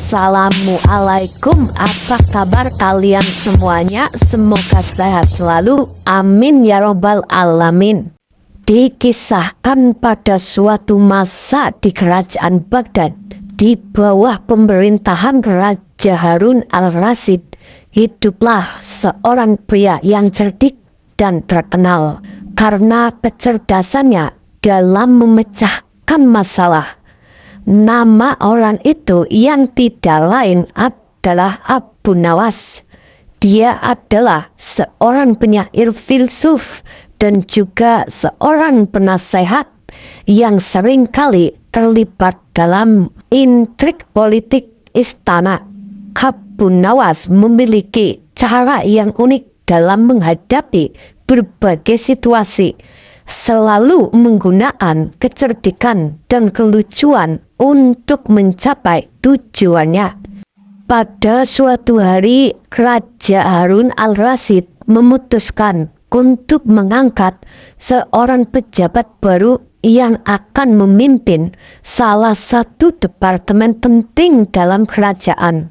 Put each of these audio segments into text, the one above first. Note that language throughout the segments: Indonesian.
Assalamualaikum, apa kabar kalian semuanya? Semoga sehat selalu, amin ya robbal alamin. Dikisahkan pada suatu masa di kerajaan Baghdad, di bawah pemerintahan Raja Harun al-Rasyid, hiduplah seorang pria yang cerdik dan terkenal karena kecerdasannya dalam memecahkan masalah. Nama orang itu yang tidak lain adalah Abu Nawas. Dia adalah seorang penyair filsuf dan juga seorang penasehat yang seringkali terlibat dalam intrik politik istana. Abu Nawas memiliki cara yang unik dalam menghadapi berbagai situasi, selalu menggunakan kecerdikan dan kelucuan untuk mencapai tujuannya. Pada suatu hari, Raja Harun al-Rasyid memutuskan untuk mengangkat seorang pejabat baru yang akan memimpin salah satu departemen penting dalam kerajaan.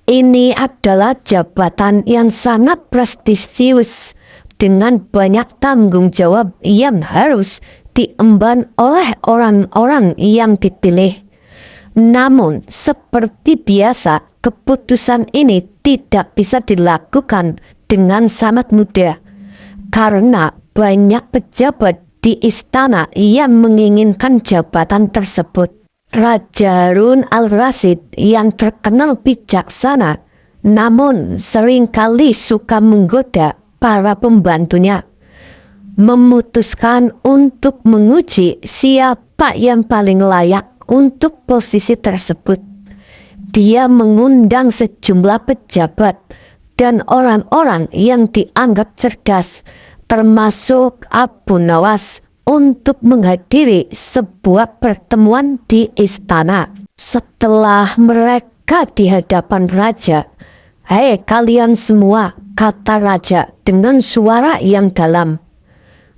Ini adalah jabatan yang sangat prestisius dengan banyak tanggung jawab yang harus diemban oleh orang-orang yang dipilih. Namun, seperti biasa, keputusan ini tidak bisa dilakukan dengan sangat mudah, karena banyak pejabat di istana yang menginginkan jabatan tersebut. Raja Harun al-Rasyid yang terkenal bijaksana, namun seringkali suka menggoda para pembantunya, memutuskan untuk menguji siapa yang paling layak untuk posisi tersebut. Dia mengundang sejumlah pejabat dan orang-orang yang dianggap cerdas, termasuk Abu Nawas, untuk menghadiri sebuah pertemuan di istana. Setelah mereka di hadapan raja, "Hei kalian semua," kata raja dengan suara yang dalam,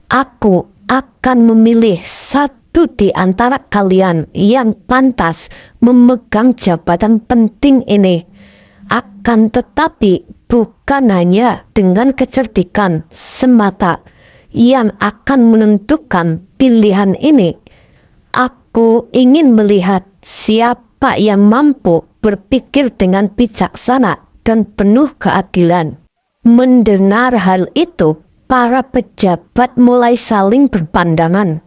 "aku akan memilih satu di antara kalian yang pantas memegang jabatan penting ini. Akan tetapi bukan hanya dengan kecerdikan semata yang akan menentukan pilihan ini. Aku ingin melihat siapa yang mampu berpikir dengan bijaksana dan penuh keadilan." Mendengar hal itu, para pejabat mulai saling berpandangan,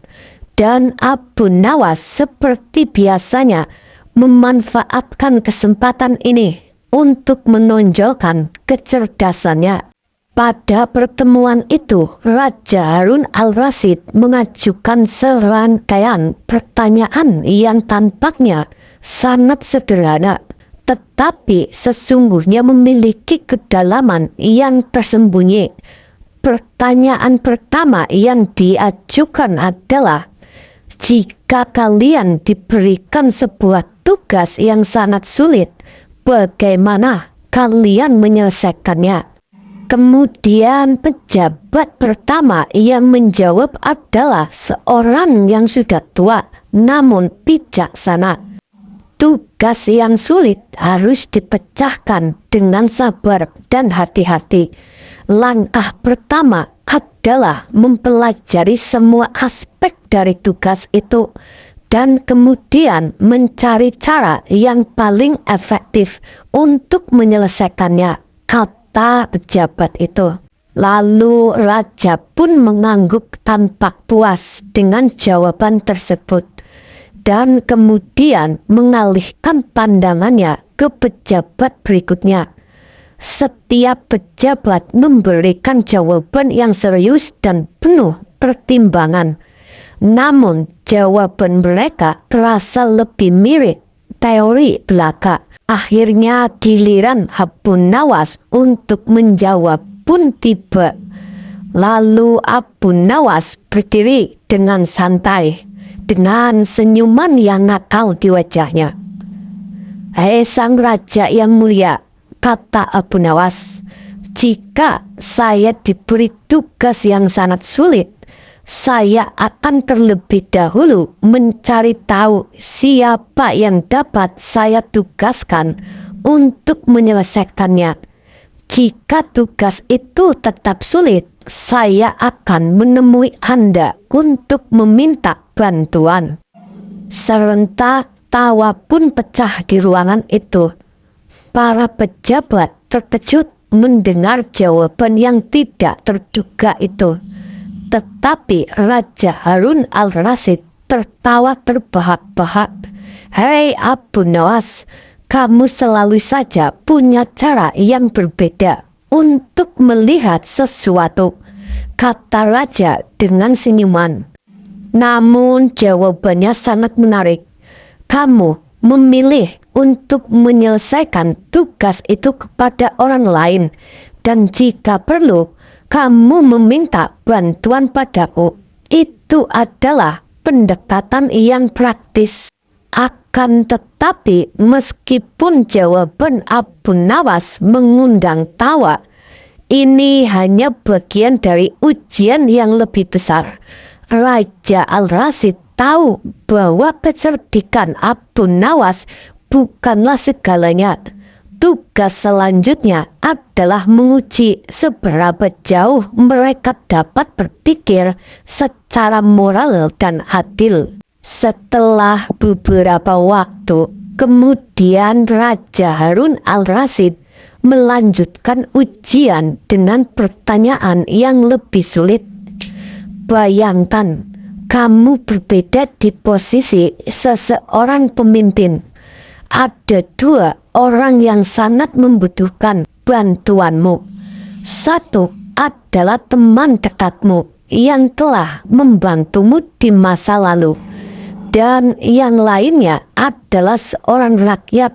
dan Abu Nawas seperti biasanya memanfaatkan kesempatan ini untuk menonjolkan kecerdasannya. Pada pertemuan itu, Raja Harun al-Rasyid mengajukan serangkaian pertanyaan yang tampaknya sangat sederhana, tetapi sesungguhnya memiliki kedalaman yang tersembunyi. Pertanyaan pertama yang diajukan adalah, jika kalian diberikan sebuah tugas yang sangat sulit, bagaimana kalian menyelesaikannya? Kemudian pejabat pertama yang menjawab adalah seorang yang sudah tua namun bijaksana. Tugas yang sulit harus dipecahkan dengan sabar dan hati-hati. Langkah pertama adalah mempelajari semua aspek dari tugas itu dan kemudian mencari cara yang paling efektif untuk menyelesaikannya, kata pejabat itu. Lalu raja pun mengangguk tampak puas dengan jawaban tersebut, dan kemudian mengalihkan pandangannya ke pejabat berikutnya. Setiap pejabat memberikan jawaban yang serius dan penuh pertimbangan, namun jawaban mereka terasa lebih mirip teori belaka. Akhirnya giliran Abu Nawas untuk menjawab pun tiba. Lalu Abu Nawas berdiri dengan santai, dengan senyuman yang nakal di wajahnya. "Hei sang raja yang mulia," kata Abu Nawas, "jika saya diberi tugas yang sangat sulit, Saya akan terlebih dahulu mencari tahu siapa yang dapat saya tugaskan untuk menyelesaikannya. Jika tugas itu tetap sulit, saya akan menemui Anda untuk meminta bantuan. Serentak tawa pun pecah di ruangan itu. Para pejabat terkejut mendengar jawaban yang tidak terduga itu. Tetapi Raja Harun al-Rasyid tertawa terbahak-bahak. "Hei Abu Nawas, kamu selalu saja punya cara yang berbeda untuk melihat sesuatu," kata raja dengan senyuman. Namun jawabannya sangat menarik. "Kamu memilih untuk menyelesaikan tugas itu kepada orang lain, dan jika perlu, kamu meminta bantuan padaku. Itu adalah pendekatan yang praktis." Akan tetapi, meskipun jawaban Abu Nawas mengundang tawa, ini hanya bagian dari ujian yang lebih besar. Raja al-Rasyid tahu bahwa kecerdikan Abu Nawas bukanlah segalanya. Tugas selanjutnya adalah menguji seberapa jauh mereka dapat berpikir secara moral dan adil. Setelah beberapa waktu, kemudian Raja Harun al-Rasyid melanjutkan ujian dengan pertanyaan yang lebih sulit. Bayangkan, kamu berbeda di posisi seseorang pemimpin. Ada dua orang yang sangat membutuhkan bantuanmu. Satu adalah teman dekatmu yang telah membantumu di masa lalu. Dan yang lainnya adalah seorang rakyat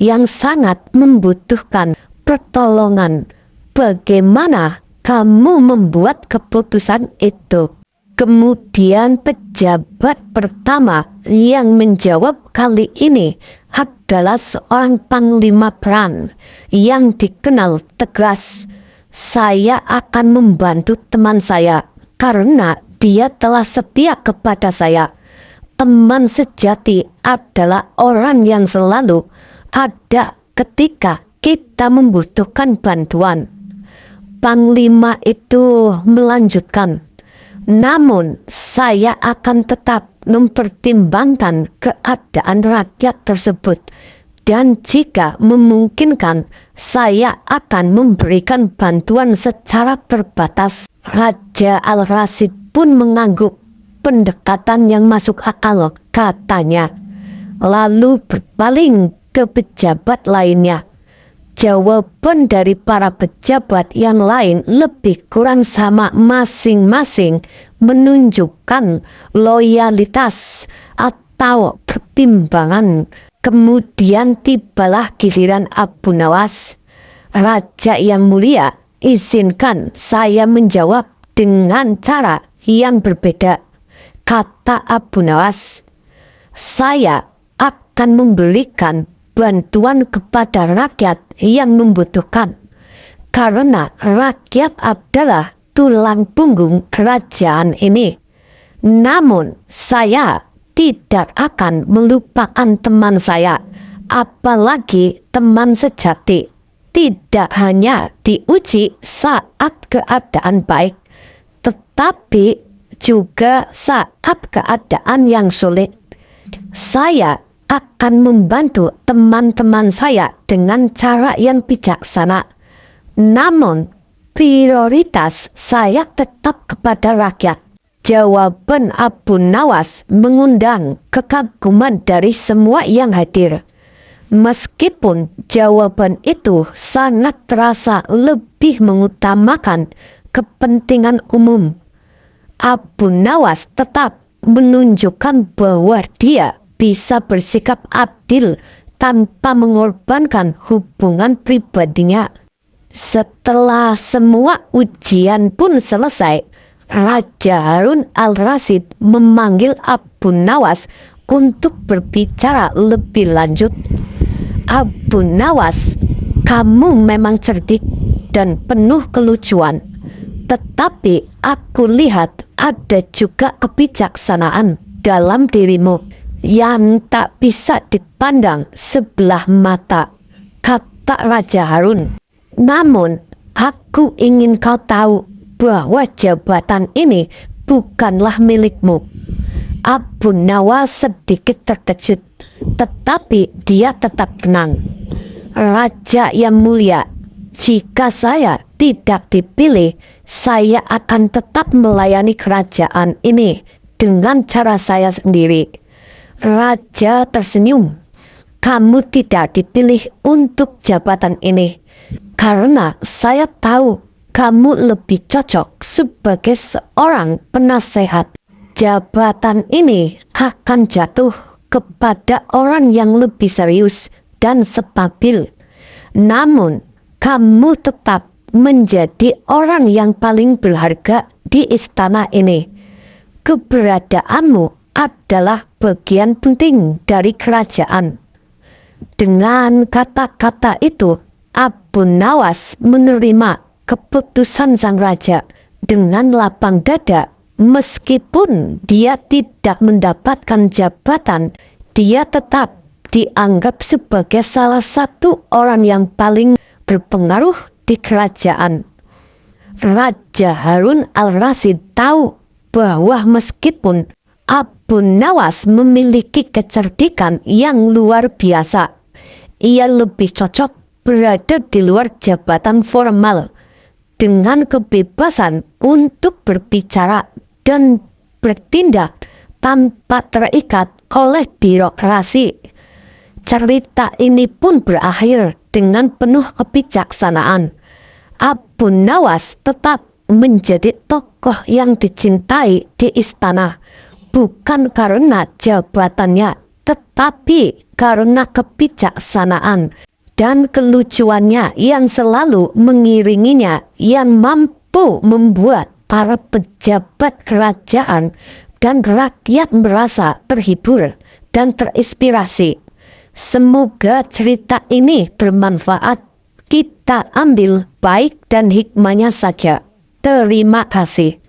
yang sangat membutuhkan pertolongan. Bagaimana kamu membuat keputusan itu? Kemudian pejabat pertama yang menjawab kali ini adalah seorang panglima perang yang dikenal tegas. "Saya akan membantu teman saya karena dia telah setia kepada saya." Teman sejati adalah orang yang selalu ada ketika kita membutuhkan bantuan. Panglima itu melanjutkan, "Namun saya akan tetap mempertimbangkan keadaan rakyat tersebut, dan jika memungkinkan saya akan memberikan bantuan secara terbatas." Raja al-Rasyid pun mengangguk pendekatan yang masuk akal, katanya, lalu berpaling ke pejabat lainnya. Jawaban dari para pejabat yang lain lebih kurang sama, masing-masing menunjukkan loyalitas atau pertimbangan. Kemudian tibalah giliran Abu Nawas. "Raja yang mulia, izinkan saya menjawab dengan cara yang berbeda," kata Abu Nawas. "Saya akan memberikan bantuan kepada rakyat yang membutuhkan, karena rakyat adalah tulang punggung kerajaan ini. Namun saya tidak akan melupakan teman saya, apalagi teman sejati. Tidak hanya diuji saat keadaan baik, tetapi juga saat keadaan yang sulit. Saya akan membantu teman-teman saya dengan cara yang bijaksana. Namun, prioritas saya tetap kepada rakyat." Jawaban Abu Nawas mengundang kekaguman dari semua yang hadir. Meskipun jawaban itu sangat terasa lebih mengutamakan kepentingan umum, Abu Nawas tetap menunjukkan bahwa dia bisa bersikap adil tanpa mengorbankan hubungan pribadinya. Setelah semua ujian pun selesai, Raja Harun al-Rasyid memanggil Abu Nawas untuk berbicara lebih lanjut. "Abu Nawas, kamu memang cerdik dan penuh kelucuan. tetapi aku lihat ada juga kebijaksanaan dalam dirimu yang tak bisa dipandang sebelah mata, kata Raja Harun. Namun, aku ingin kau tahu bahwa jabatan ini bukanlah milikmu. Abu Nawas sedikit terkejut, tetapi dia tetap tenang. Raja yang mulia, jika saya tidak dipilih, saya akan tetap melayani kerajaan ini dengan cara saya sendiri. Raja tersenyum. Kamu tidak dipilih untuk jabatan ini karena saya tahu kamu lebih cocok sebagai seorang penasehat. Jabatan ini akan jatuh kepada orang yang lebih serius dan stabil. Namun, kamu tetap menjadi orang yang paling berharga di istana ini. Keberadaanmu adalah bagian penting dari kerajaan. Dengan kata-kata itu, Abu Nawas menerima keputusan sang raja dengan lapang dada. Meskipun dia tidak mendapatkan jabatan, dia tetap dianggap sebagai salah satu orang yang paling berpengaruh di kerajaan. Raja Harun al-Rasyid tahu bahwa meskipun Abu Nawas memiliki kecerdikan yang luar biasa, ia lebih cocok berada di luar jabatan formal dengan kebebasan untuk berbicara dan bertindak tanpa terikat oleh birokrasi. Cerita ini pun berakhir dengan penuh kebijaksanaan. Abu Nawas tetap menjadi tokoh yang dicintai di istana, bukan karena jabatannya, tetapi karena kebijaksanaan dan kelucuannya yang selalu mengiringinya, yang mampu membuat para pejabat kerajaan dan rakyat merasa terhibur dan terinspirasi. Semoga cerita ini bermanfaat. Kita ambil baik dan hikmahnya saja. Terima kasih.